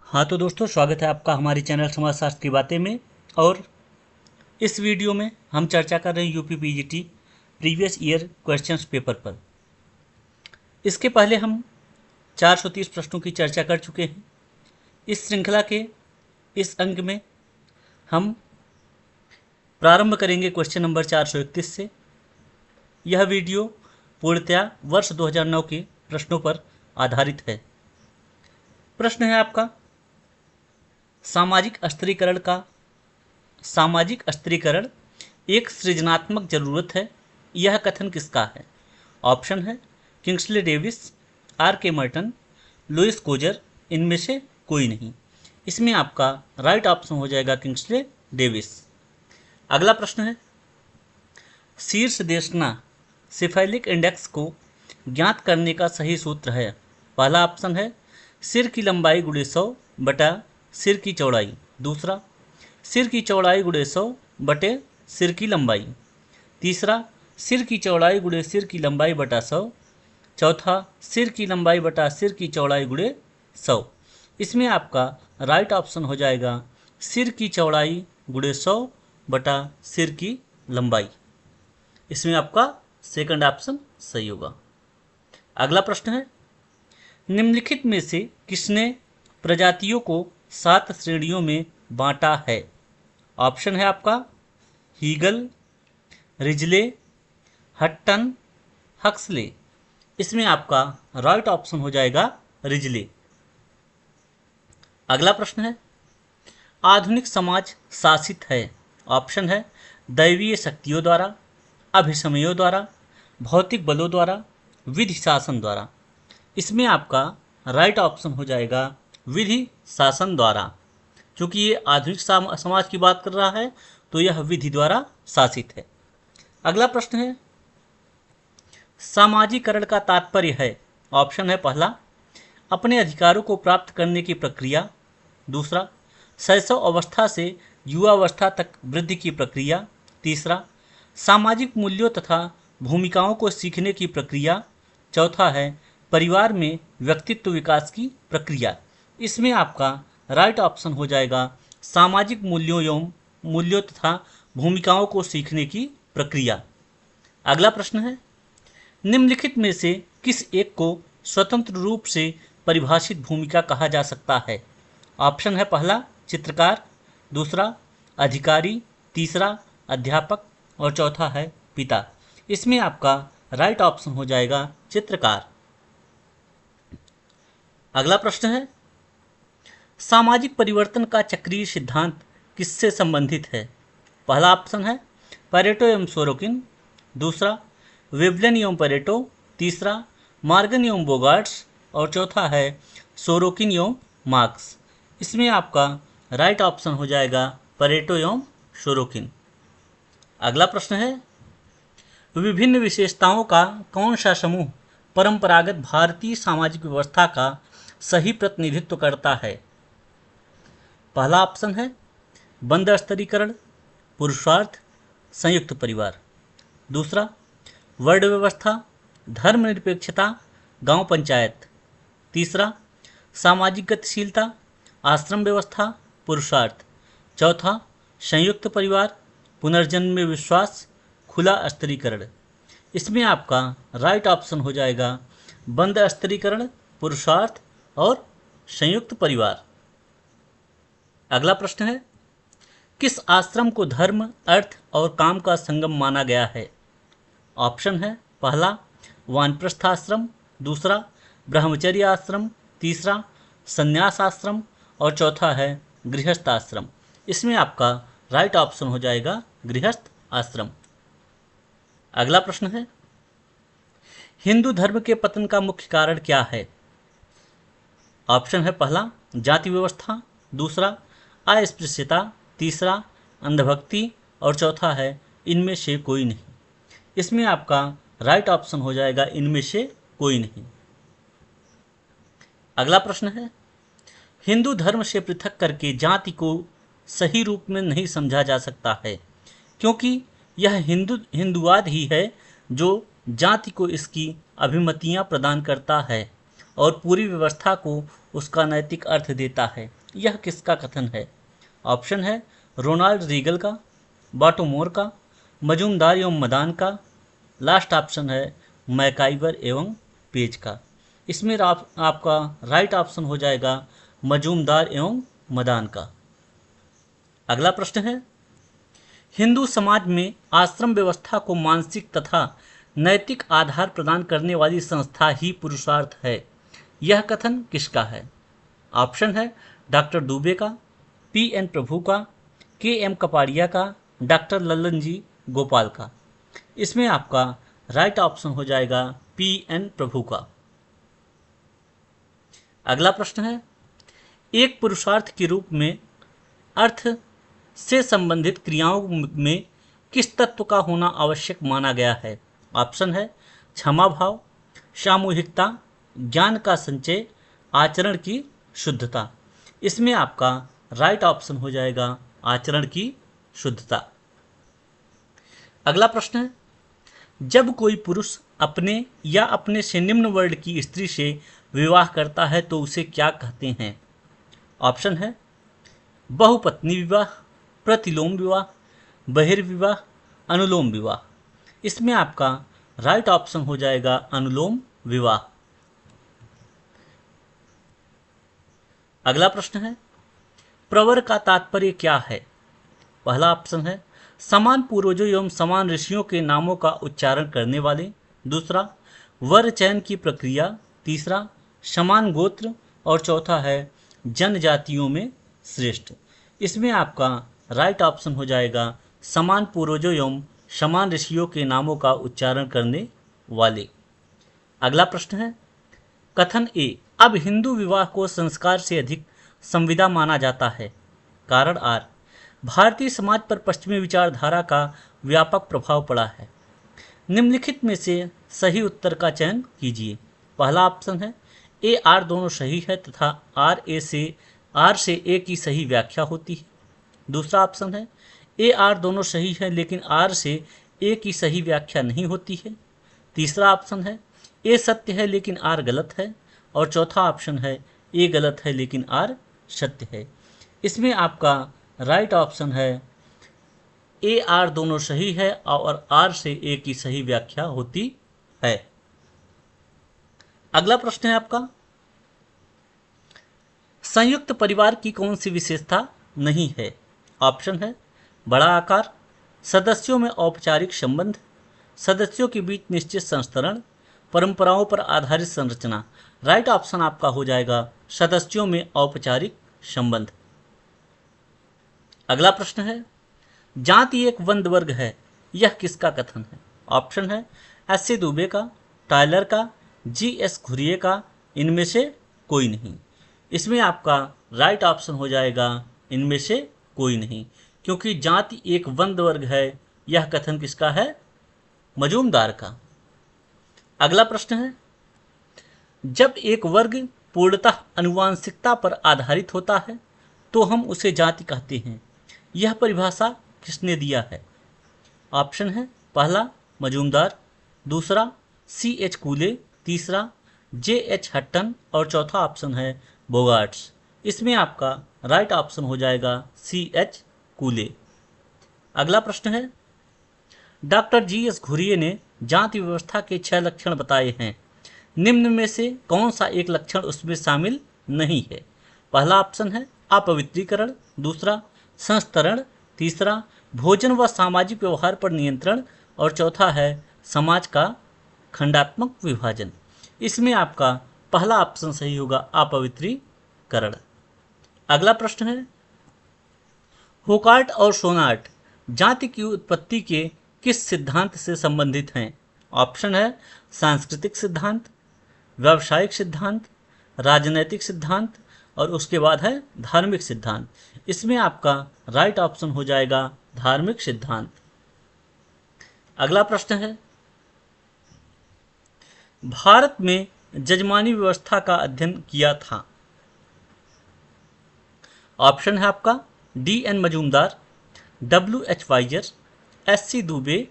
हाँ तो दोस्तों, स्वागत है आपका हमारे चैनल समाजशास्त्र की बातें में। और इस वीडियो में हम चर्चा कर रहे हैं UP PGT previous year questions paper पर। इसके पहले हम 430 प्रश्नों की चर्चा कर चुके हैं। इस श्रृंखला के इस अंक में हम प्रारंभ करेंगे क्वेश्चन नंबर 431 से। यह वीडियो पूर्णतया वर्ष 2009 के प्रश्नों पर आधारित है। प्रश्न है आपका, सामाजिक स्त्रीकरण एक सृजनात्मक जरूरत है, यह कथन किसका है? ऑप्शन है किंग्सले डेविस, आर के मर्टन, लुइस कोजर, इनमें से कोई नहीं। इसमें आपका राइट ऑप्शन हो जाएगा किंग्सले डेविस। अगला प्रश्न है, शीर्ष देशना सिफेलिक इंडेक्स को ज्ञात करने का सही सूत्र है। पहला ऑप्शन है सिर की लंबाई गुणे 100 बटा सिर की चौड़ाई। दूसरा, सिर की चौड़ाई गुणे 100 बटे सिर की लंबाई। तीसरा, सिर की चौड़ाई गुणे सिर की लंबाई बटा 100। चौथा, सिर की लंबाई बटा सिर की चौड़ाई गुणे 100। इसमें आपका राइट ऑप्शन हो जाएगा सिर की चौड़ाई गुणे 100 बटा सिर की लंबाई। इसमें आपका सेकंड ऑप्शन सही होगा। अगला प्रश्न है, निम्नलिखित में से किसने प्रजातियों को 7 श्रेणियों में बांटा है? ऑप्शन है आपका हीगल, रिजले, हट्टन, हक्सले। इसमें आपका राइट ऑप्शन हो जाएगा रिजले। अगला प्रश्न है, आधुनिक समाज शासित है। ऑप्शन है दैवीय शक्तियों द्वारा, अभिसमयों द्वारा, भौतिक बलों द्वारा, विधि शासन द्वारा। इसमें आपका राइट ऑप्शन हो जाएगा विधि शासन द्वारा। क्योंकि ये आधुनिक समाज की बात कर रहा है तो यह विधि द्वारा शासित है। अगला प्रश्न है, सामाजिकरण का तात्पर्य है। ऑप्शन है पहला, अपने अधिकारों को प्राप्त करने की प्रक्रिया। दूसरा, शैशव अवस्था से युवावस्था तक वृद्धि की प्रक्रिया। तीसरा, सामाजिक मूल्यों तथा भूमिकाओं को सीखने की प्रक्रिया। चौथा है परिवार में व्यक्तित्व विकास की प्रक्रिया। इसमें आपका राइट ऑप्शन हो जाएगा सामाजिक मूल्यों तथा भूमिकाओं को सीखने की प्रक्रिया। अगला प्रश्न है, निम्नलिखित में से किस एक को स्वतंत्र रूप से परिभाषित भूमिका कहा जा सकता है? ऑप्शन है पहला चित्रकार, दूसरा अधिकारी, तीसरा अध्यापक और चौथा है पिता। इसमें आपका राइट ऑप्शन हो जाएगा चित्रकार। अगला प्रश्न है, सामाजिक परिवर्तन का चक्रीय सिद्धांत किससे संबंधित है? पहला ऑप्शन है पैरेटो एवं सोरोकिन, दूसरा वेवलेन एवं पैरेटो, तीसरा मॉर्गन एवं बोगार्ट्स और चौथा है सोरोकिन एवं मार्क्स। इसमें आपका राइट ऑप्शन हो जाएगा पैरेटो एवं सोरोकिन। अगला प्रश्न है, विभिन्न विशेषताओं का कौन सा समूह परंपरागत भारतीय सामाजिक व्यवस्था का सही प्रतिनिधित्व करता है? पहला ऑप्शन है बंद स्तरीकरण, पुरुषार्थ, संयुक्त परिवार। दूसरा, वर्ण व्यवस्था, धर्मनिरपेक्षता, गांव पंचायत। तीसरा, सामाजिक गतिशीलता, आश्रम व्यवस्था, पुरुषार्थ। चौथा, संयुक्त परिवार, पुनर्जन्म में विश्वास, खुला स्तरीकरण। इसमें आपका राइट ऑप्शन हो जाएगा बंद स्तरीकरण, पुरुषार्थ और संयुक्त परिवार। अगला प्रश्न है, किस आश्रम को धर्म, अर्थ और काम का संगम माना गया है? ऑप्शन है पहला वानप्रस्थ आश्रम, दूसरा ब्रह्मचर्य आश्रम, तीसरा संन्यास आश्रम और चौथा है गृहस्थ आश्रम। इसमें आपका राइट ऑप्शन हो जाएगा गृहस्थ आश्रम। अगला प्रश्न है, हिंदू धर्म के पतन का मुख्य कारण क्या है? ऑप्शन है पहला जाति व्यवस्था, दूसरा अस्पृश्यता, तीसरा अंधभक्ति और चौथा है इनमें से कोई नहीं। इसमें आपका राइट ऑप्शन हो जाएगा इनमें से कोई नहीं। अगला प्रश्न है, हिंदू धर्म से पृथक करके जाति को सही रूप में नहीं समझा जा सकता है, क्योंकि यह हिंदुवाद ही है जो जाति को इसकी अभिमतियां प्रदान करता है और पूरी व्यवस्था को उसका नैतिक अर्थ देता है। यह किसका कथन है? ऑप्शन है रोनाल्ड रीगल का, बाटोमोर का, मजूमदार एवं मदान का, लास्ट ऑप्शन है मैकाइवर एवं पेज का। इसमें आपका राइट ऑप्शन हो जाएगा मजूमदार एवं मदान का। अगला प्रश्न है, हिंदू समाज में आश्रम व्यवस्था को मानसिक तथा नैतिक आधार प्रदान करने वाली संस्था ही पुरुषार्थ है। यह कथन किसका है? ऑप्शन है डॉक्टर दुबे का, पी.एन. प्रभु का, के.एम. कपाड़िया का, डॉक्टर लल्लन जी गोपाल का। इसमें आपका राइट ऑप्शन हो जाएगा पी.एन. प्रभु का। अगला प्रश्न है, एक पुरुषार्थ के रूप में अर्थ से संबंधित क्रियाओं में किस तत्व का होना आवश्यक माना गया है? ऑप्शन है क्षमा भाव, सामूहिकता, ज्ञान का संचय, आचरण की शुद्धता। इसमें आपका राइट ऑप्शन हो जाएगा आचरण की शुद्धता। अगला प्रश्न है, जब कोई पुरुष अपने या अपने से निम्न वर्ण की स्त्री से विवाह करता है तो उसे क्या कहते हैं? ऑप्शन है बहुपत्नी विवाह, प्रतिलोम विवाह, बहिर्विवाह, अनुलोम विवाह। इसमें आपका राइट ऑप्शन हो जाएगा अनुलोम विवाह। अगला प्रश्न है, प्रवर का तात्पर्य क्या है? पहला ऑप्शन है समान पूर्वजों एवं समान ऋषियों के नामों का उच्चारण करने वाले, दूसरा वर चयन की प्रक्रिया, तीसरा समान गोत्र और चौथा है जनजातियों में श्रेष्ठ। इसमें आपका राइट ऑप्शन हो जाएगा समान पूर्वजों एवं समान ऋषियों के नामों का उच्चारण करने वाले। अगला प्रश्न है, कथन ए, अब हिंदू विवाह को संस्कार से अधिक संविदा माना जाता है। कारण आर, भारतीय समाज पर पश्चिमी विचारधारा का व्यापक प्रभाव पड़ा है। निम्नलिखित में से सही उत्तर का चयन कीजिए। पहला ऑप्शन है ए आर दोनों सही है तथा आर से ए की सही व्याख्या होती है। दूसरा ऑप्शन है ए आर दोनों सही है लेकिन आर से ए की सही व्याख्या नहीं होती है। तीसरा ऑप्शन है ए सत्य है लेकिन आर गलत है। और चौथा ऑप्शन है ए गलत है लेकिन आर सत्य है। इसमें आपका राइट ऑप्शन है ए आर दोनों सही है और आर से ए की सही व्याख्या होती है। अगला प्रश्न है आपका, संयुक्त परिवार की कौन सी विशेषता नहीं है? ऑप्शन है बड़ा आकार, सदस्यों में औपचारिक संबंध, सदस्यों के बीच निश्चित संस्तरण, परंपराओं पर आधारित संरचना। राइट ऑप्शन आपका हो जाएगा सदस्यों में औपचारिक संबंध। अगला प्रश्न है, जाति एक वंद वर्ग है, यह किसका कथन है? ऑप्शन है एस.ए. दुबे का, टायलर का, जी.एस. घुरिये का, इनमें से कोई नहीं। इसमें आपका राइट ऑप्शन हो जाएगा इनमें से कोई नहीं, क्योंकि जाति एक वंद वर्ग है, यह कथन किसका है? मजूमदार का। अगला प्रश्न है, जब एक वर्ग पूर्णतः अनुवांशिकता पर आधारित होता है तो हम उसे जाति कहते हैं। यह परिभाषा किसने दिया है? ऑप्शन है पहला मजूमदार, दूसरा C.H. कूले, तीसरा J.H. हट्टन और चौथा ऑप्शन है बोगार्ट्स। इसमें आपका राइट ऑप्शन हो जाएगा C.H. कूले। अगला प्रश्न है, डॉक्टर G.S. घुरिये ने जाति व्यवस्था के 6 लक्षण बताए हैं, निम्न में से कौन सा एक लक्षण उसमें शामिल नहीं है? पहला ऑप्शन है अपवित्रीकरण, दूसरा संस्तरण, तीसरा भोजन व सामाजिक व्यवहार पर नियंत्रण और चौथा है समाज का खंडात्मक विभाजन। इसमें आपका पहला ऑप्शन सही होगा अपवित्रीकरण। अगला प्रश्न है, होकार्ट और शोनार्ट जाति की उत्पत्ति के किस सिद्धांत से संबंधित हैं? ऑप्शन है सांस्कृतिक सिद्धांत, व्यावसायिक सिद्धांत, राजनैतिक सिद्धांत और उसके बाद है धार्मिक सिद्धांत। इसमें आपका राइट ऑप्शन हो जाएगा धार्मिक सिद्धांत। अगला प्रश्न है, भारत में जजमानी व्यवस्था का अध्ययन किया था। ऑप्शन है आपका D.N. Majumdar, W.H. Wiser, S.C. Dubey,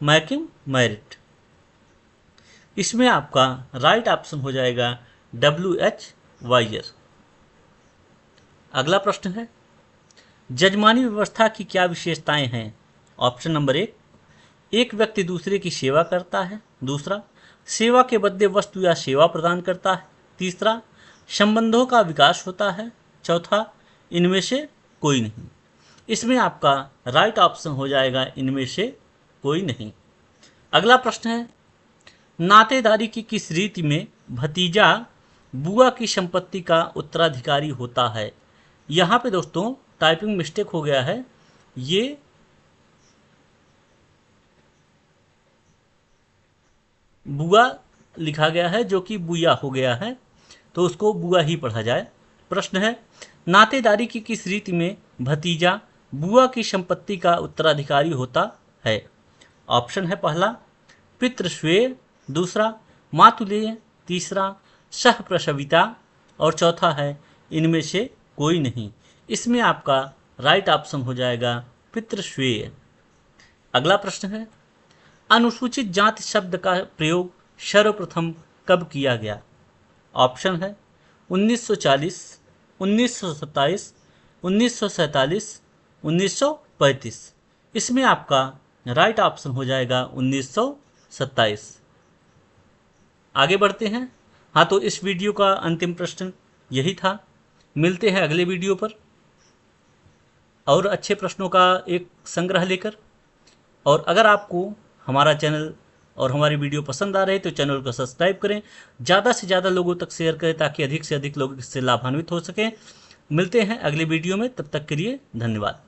McKim Marriott. इसमें आपका राइट ऑप्शन हो जाएगा W.H. वाइजर। अगला प्रश्न है, जजमानी व्यवस्था की क्या विशेषताएं हैं? ऑप्शन नंबर 1, एक व्यक्ति दूसरे की सेवा करता है। दूसरा, सेवा के बदले वस्तु या सेवा प्रदान करता है। तीसरा, संबंधों का विकास होता है। चौथा, इनमें से कोई नहीं। इसमें आपका राइट ऑप्शन हो जाएगा इनमें से कोई नहीं। अगला प्रश्न है, नातेदारी की किस रीति में भतीजा बुआ की संपत्ति का उत्तराधिकारी होता है? यहाँ पे दोस्तों टाइपिंग मिस्टेक हो गया है, ये बुआ लिखा गया है जो कि बुया हो गया है, तो उसको बुआ ही पढ़ा जाए। प्रश्न है, नातेदारी की किस रीति में भतीजा बुआ की संपत्ति का उत्तराधिकारी होता है? ऑप्शन है पहला, पितृस्वेय। दूसरा, मातुलेय। तीसरा, सहप्रसविता। और चौथा है इनमें से कोई नहीं। इसमें आपका राइट ऑप्शन हो जाएगा पितृस्वेय। अगला प्रश्न है, अनुसूचित जाति शब्द का प्रयोग सर्वप्रथम कब किया गया? ऑप्शन है 1940, 1927, 1947, 1935। इसमें आपका राइट ऑप्शन हो जाएगा 1927। आगे बढ़ते हैं। हाँ, तो इस वीडियो का अंतिम प्रश्न यही था। मिलते हैं अगले वीडियो पर और अच्छे प्रश्नों का एक संग्रह लेकर। और अगर आपको हमारा चैनल और हमारी वीडियो पसंद आ रहे तो चैनल को सब्सक्राइब करें, ज़्यादा से ज़्यादा लोगों तक शेयर करें ताकि अधिक से अधिक लोग इससे लाभान्वित हो सकें। मिलते हैं अगले वीडियो में, तब तक के लिए धन्यवाद।